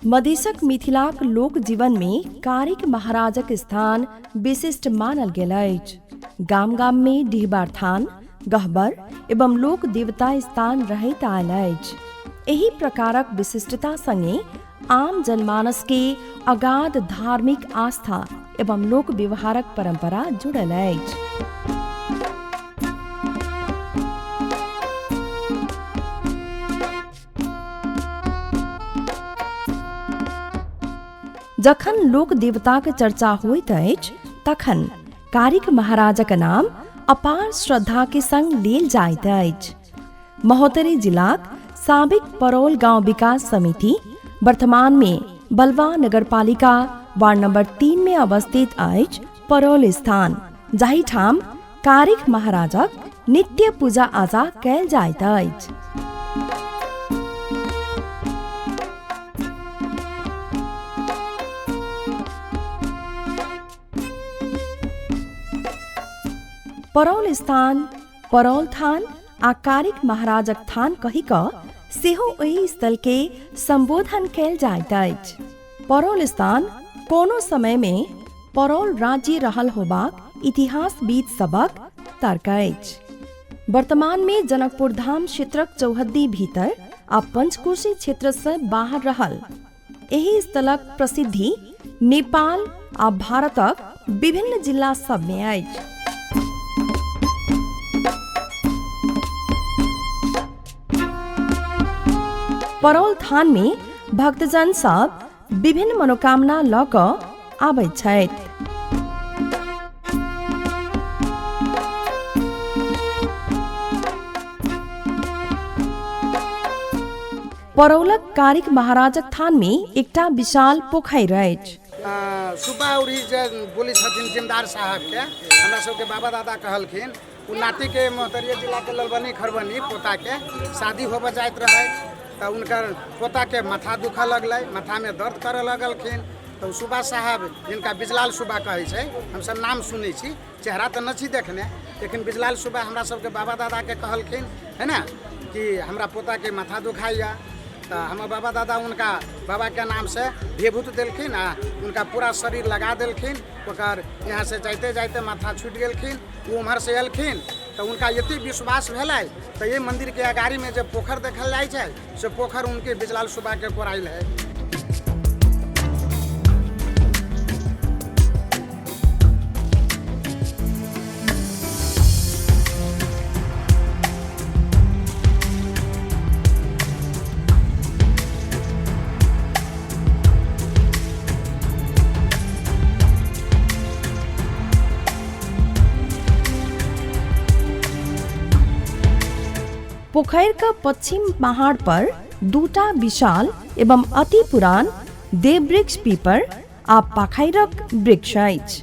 मधेशक मिथिलाक लोक जीवन में कारिक महाराजक स्थान विशिष्ट मानल गेल अछि। गाम गाम में डिहबार थान, गहबर एवं लोक देवता स्थान रहैत आयल अछि। एही प्रकारक विशिष्टता संगे आम जनमानस के अगाध धार्मिक आस्था एवं लोक व्यवहारक परंपरा जुड़ल अछि। जखन लोक देवताक चर्चा होइत अछि तखन कारिक महाराजक नाम अपार श्रद्धा के संग लेल जाइत अछि। महोत्तरी जिलाक साबिक परौल गांव विकास समिति वर्तमान में बलवा नगरपालिका वार्ड नंबर 3 में अवस्थित अछि परौल स्थान, जाहि ठाम कारिक महाराजक नित्य पूजा आजा कैल जाइत अछि। परौल स्थान, परौल थान आ कारिक महाराजक थान कहि कऽ सेहो एहि स्थल के संबोधन कैल जाइत अछि। परौल स्थान कोनो समय में परौल राज्य रहल होबाक इतिहासविद सबक तर्क अछि। वर्तमान में जनकपुर धाम क्षेत्रक चौहद्दी भीतर आ पंचकोशी क्षेत्र से बाहर रहल एहि स्थलक प्रसिद्धि नेपाल आ भारतक विभिन्न जिला सब में अछि। परौल थान में भक्तजन सब विभिन्न मनोकामना लऽ कऽ आबैत छथि। परौलक कारिक महाराजक थान में एकटा विशाल पोखरि अछि। सुब्बा उरी जे बोली छथिन जिमदार साहब के हमरा सबके बाबा दादा कहलखिन उ नाती के मोहतरिया जिला के ललबनी खरबनी पोता के शादी होबऽ जाइत रहे तो उनकर पोता के माथा दुखा लगलै, माथा में दर्द करे लगलखिन। तो सुब्बा साहब जिनका बिजलाल सुब्बा कहै छै, हम सब नाम सुनै छी, चेहरा तो नहीं देखने, लेकिन बिजलाल सुब्बा हमरा सबके बाबा दादा के कहलखिन है ना कि हमरा पोता के माथा दुखाइया। तो हमारे बाबा दादा उनका बाबा के नाम से भेभूत देलखिन आ उनका पूरा शरीर लगा देलखिन। ओकर यहाँ से जाते जाते माथा छूट गेलखिन, वो उम्हर से एलखिन तो उनका एते विश्वास भेलै तो ये मंदिर के अगाड़ी में जब पोखर देखल जाए छै से पोखर उनके बिजलाल सुब्बा के कोराइल है। पोखर का पश्चिम पहाड़ पर दूटा विशाल एवं अति पुरान देववृक्ष पीपर आ पाखैरक वृक्ष अछि।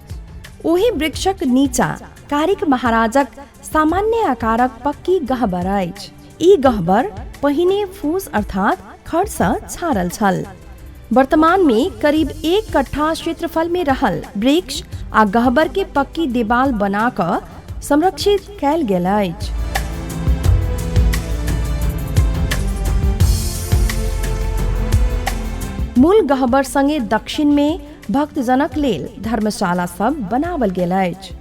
ओहि वृक्षक नीचा कारिक महाराजक सामान्य आकारक पक्की गहबर अछि। ई गहबर पहिने फूस अर्थात खड़ सँ छारल छल। वर्तमान में करीब 1 कट्ठा क्षेत्रफल में रहल वृक्ष आ गहबर के पक्की देवाल बना कऽ संरक्षित कैल गेल अछि। मूल गहबर संगे दक्षिण में भक्तजनक लेल धर्मशाला सब बनावल गेल अछि।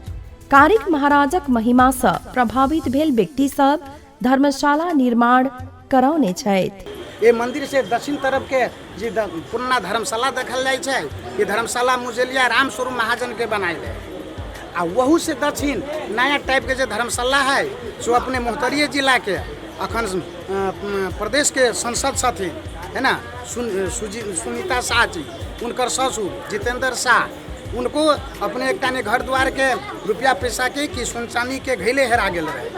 कारिक महाराजक महिमा सँ प्रभावित भेल व्यक्ति सब धर्मशाला निर्माण करौने छथि। ये मंदिर से दक्षिण तरफ के जी पुराना धर्मशाला देखल जाए छै। ये धर्मशाला मुजलिया राम स्वरूप महाजन के बनाइल है आ वहू से दक्षिण नया टाइप के जो धर्मशाला है सो अपने मोहतरिया जिला के अखन प्रदेश के संसद छथिन है ना सुनीता शाह जी, उनकर ससुर जितेंद्र शाह, उनको अपने एक टाने घर द्वार के रुपया पैसा के कि सोन चांदी के घैले हेरा गेल रहे,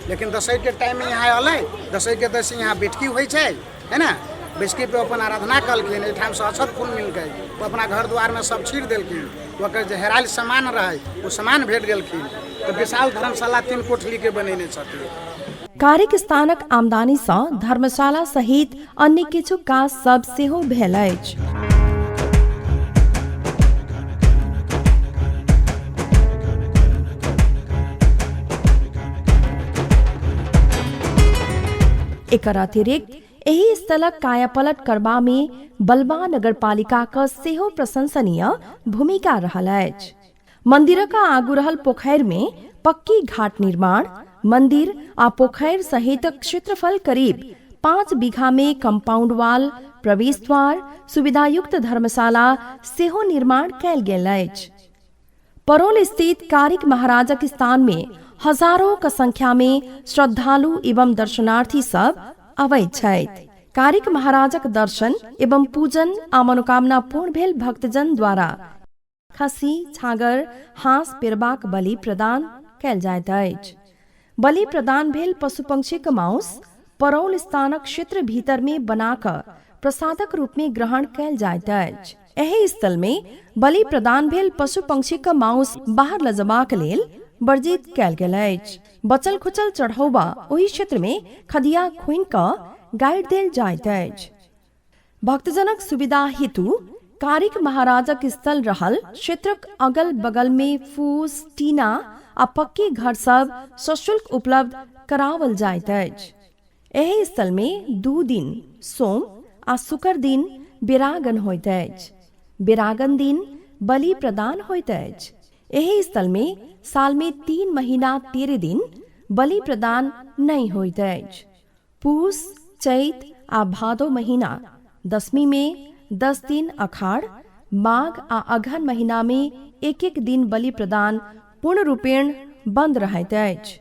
लेकिन दशहरी के टाइम में यहाँ अल दशहरी के दस यहाँ बैठकी हुई है ना, बैठकी पे अपन आराधना कलखिन, एठाम से अक्षत फूल मिल गए, वो अपना घर द्वार में सब छीड़ देलखिन, ओकर जो हेरायल सामान रहे वो सामान भेट गेलखिन, तो विशाल धर्मशाला 3 कोठली के बनेने छथिन। कारिक स्थानक आमदनी सँ धर्मशाला सहित अन्य किछु काज सब सेहो भेल अछि। एकर अतिरिक्त एही स्थलक कायापलट करबा में बलवा नगरपालिकाक सेहो प्रशंसनीय भूमिका रहल अछि। मंदिरक आगू रहल पोखरि में पक्की घाट निर्माण, मंदिर आ पोखरि सहित क्षेत्रफल करीब 5 बीघा में कंपाउंड वाल, प्रवेश द्वार, सुविधायुक्त धर्मशाला सेहो निर्माण कयल गेल अछि। परौल स्थित कारिक महाराजक स्थान में हजारों का संख्या में श्रद्धालु एवं दर्शनार्थी सब अवैत छथि। कारिक महाराजक दर्शन एवं पूजन आ मनोकामना पूर्ण भेल भक्तजन द्वारा खसी, छागर, हाँस पेरबाक बलि प्रदान कयल जाइत अछि। बलि प्रदान भेल पशु पंक्षी के मांस परौल स्थानक क्षेत्र भीतर में बनाकर प्रसादक रूप में ग्रहण कयल जाइत अछि। एहि स्थल में बलि प्रदान भेल पशु पंक्षी के मांस बाहर लजबाक लेल वर्जित कयल गेल अछि। बचल खुचल चढ़ौबा ओहि क्षेत्र में खदिया खुनि कऽ गाड़ि देल जाइत अछि। भक्तजनक सुविधा हेतु कारिक महाराजक स्थल रहल क्षेत्रक अगल बगल में फूस, टीना आ पक्की घर सब सशुल्क उपलब्ध करावल जाइत अछि। एहि स्थल में 2 दिन सोम आ शुक्र दिन बेरागन होइत अछि। बेरागन दिन बलि प्रदान होइत अछि। एहि स्थल में साल में 3 महीना 13 दिन बलि प्रदान नहीं होइत अछि। पूस, चैत आ भादो महीना दशमी में 10 दिन अखाड़, माघ आ अगहन महीना में 1-1 दिन बलि प्रदान पूर्ण रूपेण बंद रहैत अछि।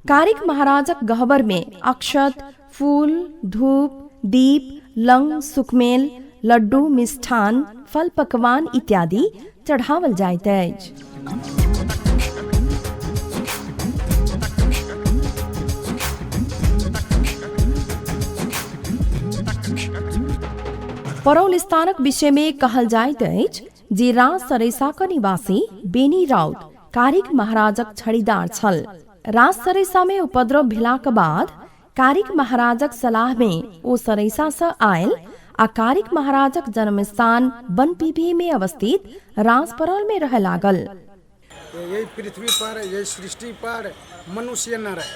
कारिक महाराजक गह्वर में अक्षत, फूल, धूप, दीप, लंग, सुखमेल, लड्डू, मिष्ठान, फल पकवान इत्यादि चढ़ावल जाइत अछि। परौल स्थानक विषय में कहल जाइत अछि जे राज सरेसाक निवासी बेनी राउत कारिक महाराजक छड़ीदार छल। राज सरेसा में उपद्रव भेलाक बाद कारिक महाराजक सलाह में ओ सरेसा सँ आयल आ कारिक महाराजक जन्म स्थान बनपीभी में अवस्थित राज परौल में रह लागल। यही पृथ्वी पर, यही सृष्टि पर मनुष्य न रहे,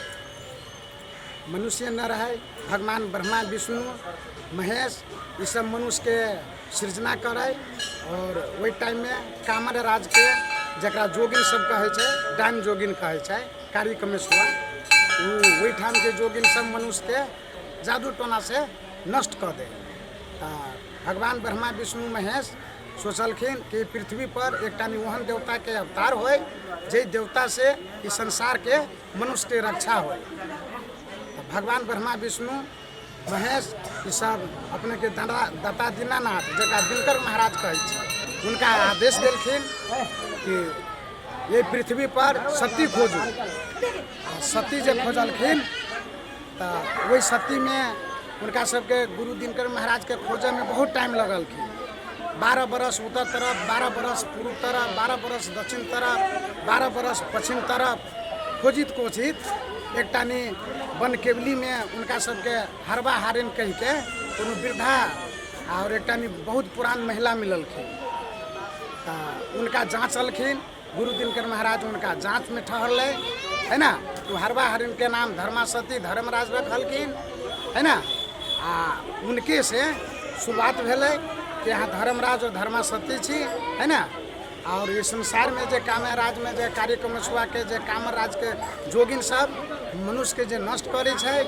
मनुष्य न रहे, भगवान ब्रह्मा, विष्णु, महेश ये सब मनुष्य के सृजना करे और वही टाइम में कामर राज के जकरा जोगिन सब कहे छे, डाइन जोगिन कहे छे, कारिक में सुआ वही ठाम के जोगिन सब मनुष्य के जादू टोना से नष्ट कर दे। भगवान ब्रह्मा, विष्णु, महेश सोचलखिन कि पृथ्वी पर एक ओहन देवता के अवतार होए जे देवता से इस संसार के मनुष्य के रक्षा होए। भगवान ब्रह्मा, विष्णु, महेश ये सब अपने के दाता दीनानाथ जकरा दिनकर महाराज कहे छे, उनका आदेश देलखिन कि ये पृथ्वी पर सती खोजू। सती जब खोजलखिन तो वही सती में उनका सबके गुरु दिनकर महाराज के खोजे में बहुत टाइम लगलखिन। 12 बरस उत्तर तरफ, 12 बरस पूर्व तरफ, 12 बरस दक्षिण तरफ, 12 बरस पश्चिम तरफ खोजित कोचित एक टानी वन केवली में उनका सबके हरबा हारिन कह के कोनो वृद्धा और एक टानी बहुत पुरान महिला मिललखिन। उनका जांचलखिन, गुरु दिनकर महाराज उनका जांच में ठहरले है ना। तो हरबा हरिन के नाम धर्मासती धर्मराज रखलखिन है ना। उनके से शुरुआत भेले कि यहाँ धर्मराज और धर्मासती छी है ना। और इस संसार में जे कामराज में जे कार्यक्रमसुआ के जे कामराज के जोगिन सब मनुष्य के जे नष्ट करे छे,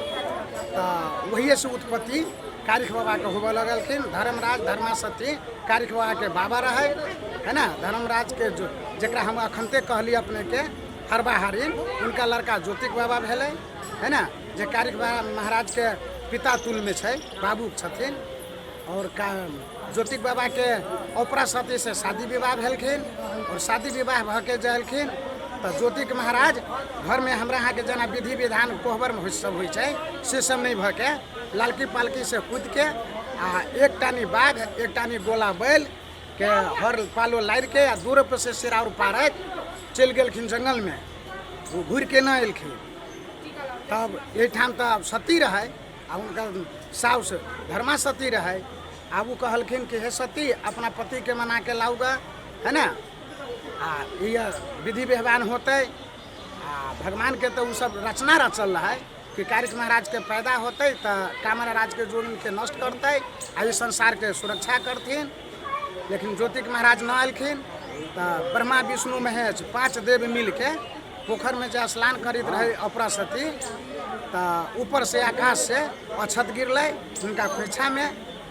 तो वही से उत्पत्ति कारिक बाबा के होबे लगलखिन। धर्मराज धर्मासती कारिक बाबा के बाबा रहे है ना। धर्मराज के जो जरा हम अखनते कहली अपने के हरबाहरीन, उनका लड़का ज्योतिक बाबा भेलै, है ना, जे कारिक महाराज के पिता तुल में छै, बाबू छथिन। और ज्योतिक बाबा के ओपरा सती से शादी विवाह भेलखिन, और शादी विवाह भ के जलखिन तो ज्योतिक महाराज घर में हमरा यहाँ के जना विधि विधान कोहबर में सब होइ छै से सब नहीं भ के लालकी पालकी से कूद के आ एक टानी बाघ एक टानी गोला बैल के हर पालो लाद के आ दूर पर से सिराउर पारत चल गेलखिन जंगल में, वो घूर के न एलखिन। तब एठाम तब सती रहे आ उनका साउस धर्मा सती रहे। आ वो कहलखिन कि हे सती अपना पति के मना के लाऊगा, है ना, आ ये विधि व्यवहार होते आ भगवान के तो वो सब रचना रचल रहा है कि कारिक महाराज के पैदा होते तो कामरा राज के जोन के नष्ट करते आ इस संसार के सुरक्षा करथिन। लेकिन ज्योतिक महाराज न अलखिन तो ब्रह्मा विष्णु महेश 5 देव मिल के पोखर में जो स्नान करित रहे अपरा सती, तो ऊपर से आकाश से अक्षत गिरलै उनका खोइछा में,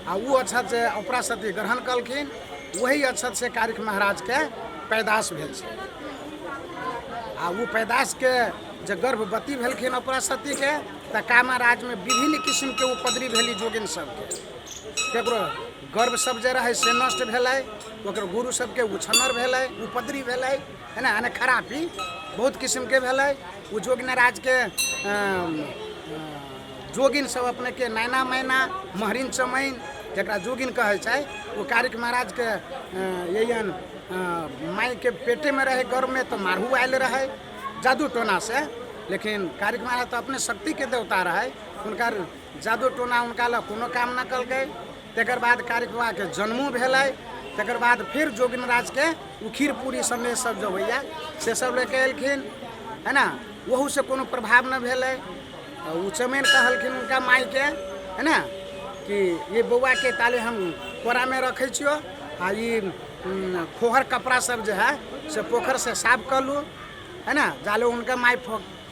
आ वो अक्षत से अपरा सती ग्रहण कलखिन। वही अक्षत से कारिक महाराज के पैदाश भेल छै। आ वो पैदाश के जो गर्भवती भेलखिन अपरा सती के तो कामराज में विभिन्न किस्म के उपद्री भेली जोगिन सबके, केकरो गर्भ सब जे रहे से नष्ट भेलै, ओकर गुरु सबके उछन्नर भेलै, उपद्री भेलै, है ना, यानी खरापी बहुत किस्म के भेलै। वो जोगिन राज के जोगिन सब अपने के नैना मैना महरिन चमैन जरा जोगिन कहे छै, वो कारिक महाराज के यही माई के पेटे में रहे गर्भ में तो मारहू आयल रहे जादू टोना से। लेकिन कारिक महाराज तो अपने शक्ति के देवता रहे, उनका जादू टोना उनका ला कोनो काम न कल गए। तकर बाद कारिक बाबा के जन्मो भेलै, तकर बाद फिर जोगिन राज के खीर पूरी संदेश सब जो होइया से सब लेके एलखिन, है ना, वहू से कोनो प्रभाव न भेलै। उ चमैन कहलखिन उनका माई के, है ना, कि ये बउआ के ताले हम कोरा में रखे छियो आ ये फोहर कपड़ा सब जो है से पोखर से साफ कर लू, है ना। जाले उनका माई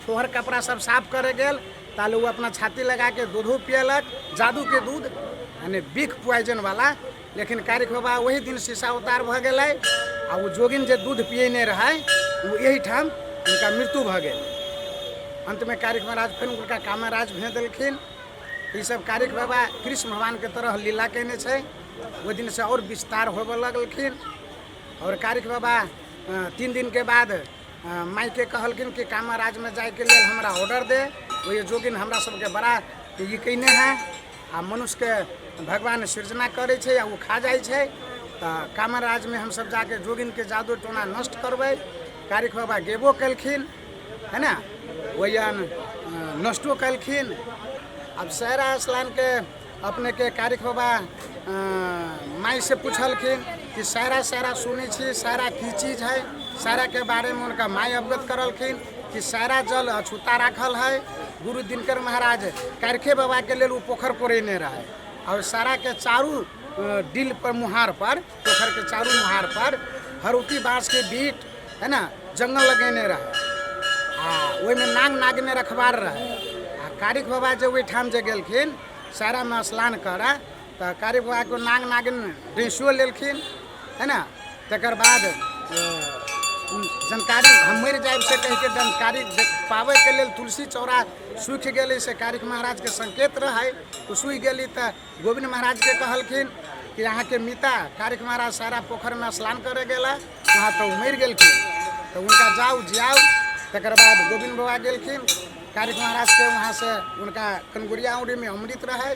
फोहर कपड़ा सब साफ करे गेल, ताले वो अपना छाती लगा के दूधो पियलक, जादू के दूध यानी बिख पॉइजन वाला। लेकिन कारिक बाबा वही दिन शीशा उतार भ गए आ वो जोगिन जे दूध पिए नहीं रहे वो यही ठाम उनका मृत्यु भ गए। अंत में कारिक महाराज फिर उनका कामराज भेज दिलखिन। ये सब कारिक बाबा कृष्ण भगवान के तरह लीला केने छै, वो दिन से और विस्तार होबे लगलखिन। और कारिक बाबा 3 दिन के बाद माई के कहलखिन कि कामराज में जाए के लिए हमरा ऑर्डर दे। वो ये जोगिन हमरा सबके बड़ा ये कहने है आ मनुष्य के भगवान सृजना करे छे आ वो खा जाए छे, तो कामराज में हम सब जाके जोगिन के जादू टोना नष्ट करबै। कारिक बाबा गेबो कलखिन, है ना, वही नष्टो कलखिन। अब सहरा स्नान के अपने के कारिक बाबा माई से पूछलखिन कि सहरा सहरा सुनी छी सहरा की चीज़ है। सहरा के बारे में उनका माई अवगत करलखिन कि सहरा जल अछूता राखल है। गुरु दिनकर महाराज कारिखे बाबा के लिए वो पोखर पुरेने रहे और सहरा के चारू डिल पर मुहार पर पोखर के चारू मुहार पर हरुती बाँस के बीट, है ना, जंगल लगेने रहे आ ओहि में नाग नागिन रखबार रहे। आ कारिक बाबा जब वही ठाम जे गेलखिन सहरा में स्नान करे तो कारिक बाबा को नाग नागिन डेंसुओ लेलखिन, है ना। तकर बाद जानकारी हम मर जाए से कह के जानकारी पावे के लिए तुलसी चौरा सूख गई से कारिक महाराज के संकेत रहे तो सूख गई। तो गोविंद महाराज के कहलखिन कि यहाँ के मिता कारिक महाराज सारा पोखर में स्नान करे गेला, वहाँ तो मर गलखिन, तो उनका जाओ जियाओ। तकर बाद गोविंद बाबा गेलखिन कारिक महाराज के वहाँ से उनका कनगुरिया उड़ी में अमृत रहे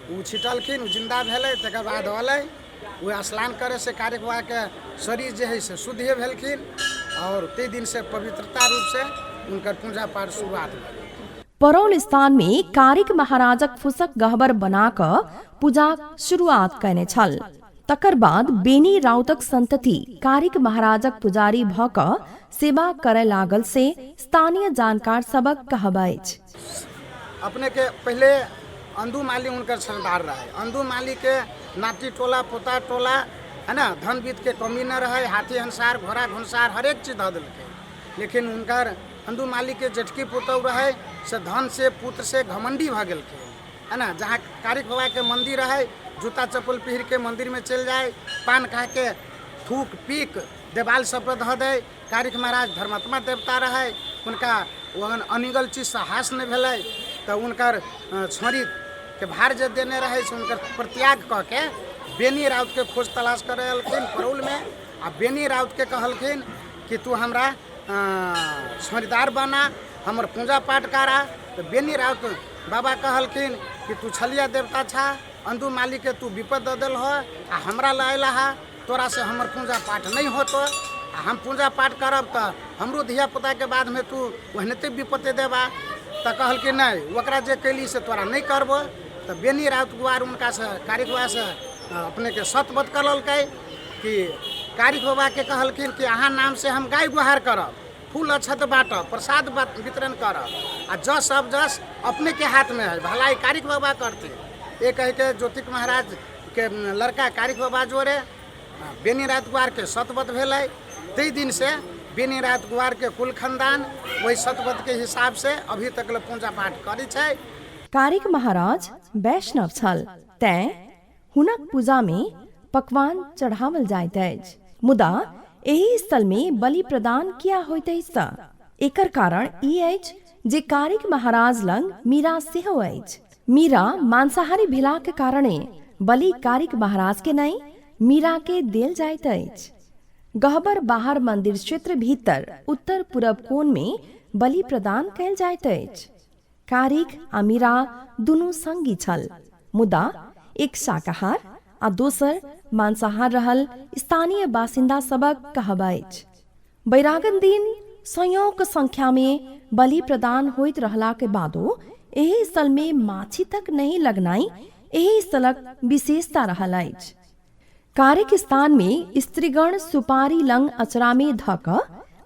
वो छिटलखिन, वो जिंदा भेलै। तकर बाद अलै वो स्नान करे से कारिक बाबा के शरीर जो है से शुद्ध भेलखिन और ते दिन से पवित्रता रूप से उनकर पूजा पाठ शुरुआत भेल। परौल स्थान में कारिक महाराजक फुसक गहबर बनाकर पूजा शुरुआत कने छल। तकर बाद बेनी राउतक संतति कारिक महाराजक पुजारी भ क सेवा करे लागल से स्थानीय जानकार सबक कहबैछ। अपने के पहले अंदू माली उनकर सरदार रहे। अंदू माली के नाटी टोला पोता टोला, है ना, धन बीत के कमी न रहे, हाथी हंसार घोड़ा घुनसार हर एक चीज द दिलके। लेकिन उनकर अंदू माली के जेठकी पुतौ रहे से धन से पुत्र से घमंडी भ गेलखिन, है ना। जहाँ कारिक बाबा के मंदिर रहे जूता चप्पल पहिर के मंदिर में चल जाए, पान खा के थूक पीक देवाल सब पर धऽ दे। कारिक महाराज धर्मात्मा देवता रहे, उनका ओहन अनिगल चीज से हास नहीं भेलै, तो उनकर छोरी के भार जे देने रहे से उनकर परित्याग कऽ के बेनी राउत के खोज तलाश करे अलखिन परौल में। आ बेनी राउत के कहलखिन कि तू हमरा छोरीदार बना, हमर पूजा पाठ करा। तो बेनी राउत बाबा कहलखिन कि तू छलिया देवता छा, अंधु माली के तू विपद दऽ देल हो, आ हमरा लायला हा, तोरा से हमर पूजा पाठ नहीं होतो, आ हम पूजा पाठ करब तो हमरो धिया पुता के बाद में तू ओहनते विपत्ति देबा। तो कहलखिन नहीं, ओकरा जे कैली से तोरा नहीं करबो। तो बेनी राउत गुआर उनका से कारिक बाबा से अपने के सतबत करलकै कि कारिक बाबा के कहलखिन कि अहाँ नाम से हम गाय गुहार करब, फूल अक्षत बाँटब, प्रसाद वितरण करब, आ जस अब जस अपने के हाथ में है, भलाई कारिक बाबा करते। ये कह के ज्योतिक महाराज के लड़का कारिक बाबा जोड़े बेनी राउत गुआर के सतबत भेलै। तै दिन से बेनी राउत गुआर के कुल खानदान वही सतबत के हिसाब से अभी तक पूजा पाठ करै छै। कारिक महाराज वैष्णव छल, तैं हुनक पूजा में पकवान चढ़ावल जाइत अछि। मुदा एहि स्थल में बलि प्रदान किया होइत अछि? एकर कारण ई अछि जे कारिक महाराज लंग मीरा सेहो अछि। मीरा मांसाहारी भेला के कारणे बलि कारिक महाराज के नहीं मीरा के देल जाइत अछि। गहबर बाहर मंदिर क्षेत्र भीतर उत्तर पूरब कोण में बलि प्रदान कयल जाइत अछि। कारिक आ मीरा दुनू संगी छल, मुदा एक शाकाहार आ दोसर मांसाहार रहल स्थानीय बासिंदा सबक कहब अछि। बैरागन दिन सयौं संख्या में बलि प्रदान होइत रहला के बादो एहि स्थल में माछी तक नहीं लगनाई एहि स्थलक विशेषता रहल अछि। कारिक स्थान में स्त्रीगण सुपारी लंग अचरा में धक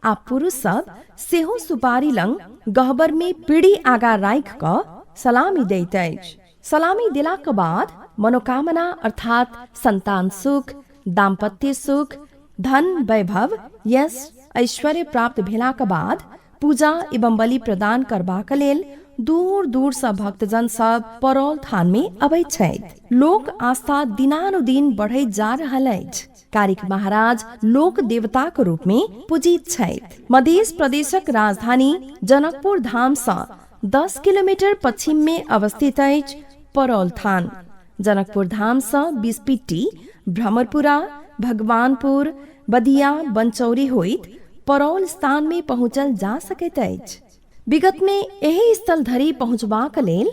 आ पुरुष सब सेहो सुपारी लंग गहबर में पीढ़ी आगा राखि क सलामी दैत अछि। सलामी देला के बाद मनोकामना अर्थात संतान सुख, दाम्पत्य सुख, धन वैभव, यश ऐश्वर्य प्राप्त भेला के बाद पूजा एवं बलि प्रदान करबाक लेल दूर दूर से भक्तजन सब परौल थान में अबैत छथि। लोक आस्था दिनानुदिन बढ़ैत जा रहल अछि। कारिक महाराज लोक देवता के रूप में पूजित छथि। मध्य प्रदेशक राजधानी जनकपुर धाम से 10 किलोमीटर पश्चिम में अवस्थित अछि परौल थान। जनकपुर धाम से बिस्पिट्टी, भ्रमरपुरा, भगवानपुर, बदिया, बनचौरी होइत परौल स्थान में पहुँचल जा सकैत अछि। विगत में एहि स्थल धरि पहुँचबाक लेल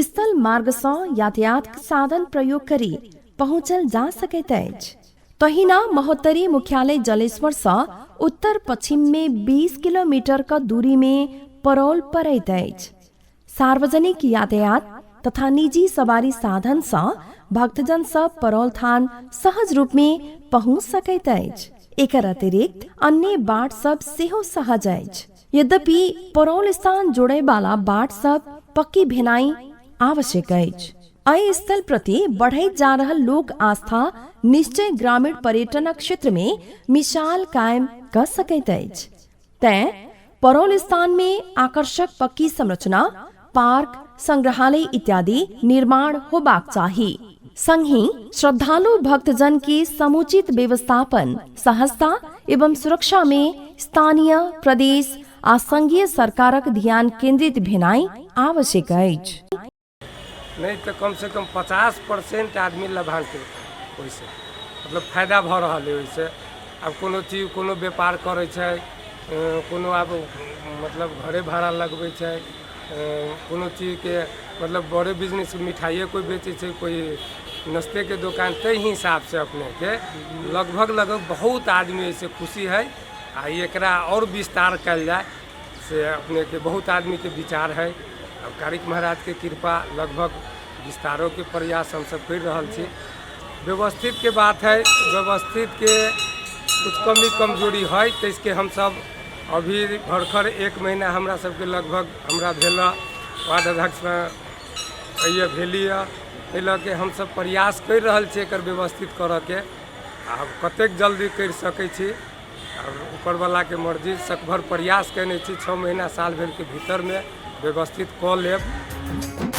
स्थल मार्ग सँ यातायात साधन प्रयोग करी पहुँचल जा सकैत अछि। तहिना महोत्तरी मुख्यालय जलेश्वर सँ उत्तर पश्चिम में 20 किलोमीटर का दूरी में परौल पड़ैत अछि। सार्वजनिक यातायात तथा निजी सवारी साधन सँ भक्तजन सब परौल थान सहज रूप में पहुँच सकैत अछि। एकर अतिरिक्त अन्य बाट सब सेहो सहज अछि। यद्यपि परौल स्थान जोड़े वाला बाट सब पक्की भेनाई आवश्यक अछि। एहि स्थल प्रति बढ़ैत जा रहल लोक आस्था निश्चय ग्रामीण पर्यटन क्षेत्र में मिसाल कायम कर सकैत अछि। तैं परौल स्थान में आकर्षक पक्की संरचना, पार्क, संग्रहालय इत्यादि निर्माण होबाक चाही। संगहि श्रद्धालु भक्तजन के समुचित व्यवस्थापन, सहजता एवं सुरक्षा में स्थानीय, प्रदेश आ संघीय सरकारक ध्यान केंद्रित भेनाई आवश्यक अछि। नहीं तो कम से कम 50% आदमी लाभान्वित ओहिसे मतलब फायदा भ रहल है। ओहिसे अब कोनो चीज कोनो व्यापार करे छै, कोनो अब मतलब घरे भाड़ा लगबै छै, कोनो चीज के मतलब बड़े बिजनेस मिठाइए कोई बेचे छै, कोई नाश्ते के दुकान, ते हिसाब से अपने के लगभग बहुत आदमी ऐसे खुशी है। आ एकरा और विस्तार कल जाए से अपने के बहुत आदमी के विचार है। अब कारिक महाराज के कृपा लगभग विस्तारों के प्रयास हम सब कर रहा छी। व्यवस्थित के बात है, व्यवस्थित के कुछ कमी कमजोरी है, तो इसके हम सब अभी भरखर 1 महीना हमरा सबके लगभग हमरा भेला वार्ड अध्यक्ष में ये भेली है के हम सब प्रयास कर रहा छी एकर व्यवस्थित करऽ के। अब कतेक जल्दी कर सकै छी और ऊपर वाला के मर्जी, सकभर प्रयास कने छी 6 महीना साल भर के भीतर में व्यवस्थित कऽ लेब।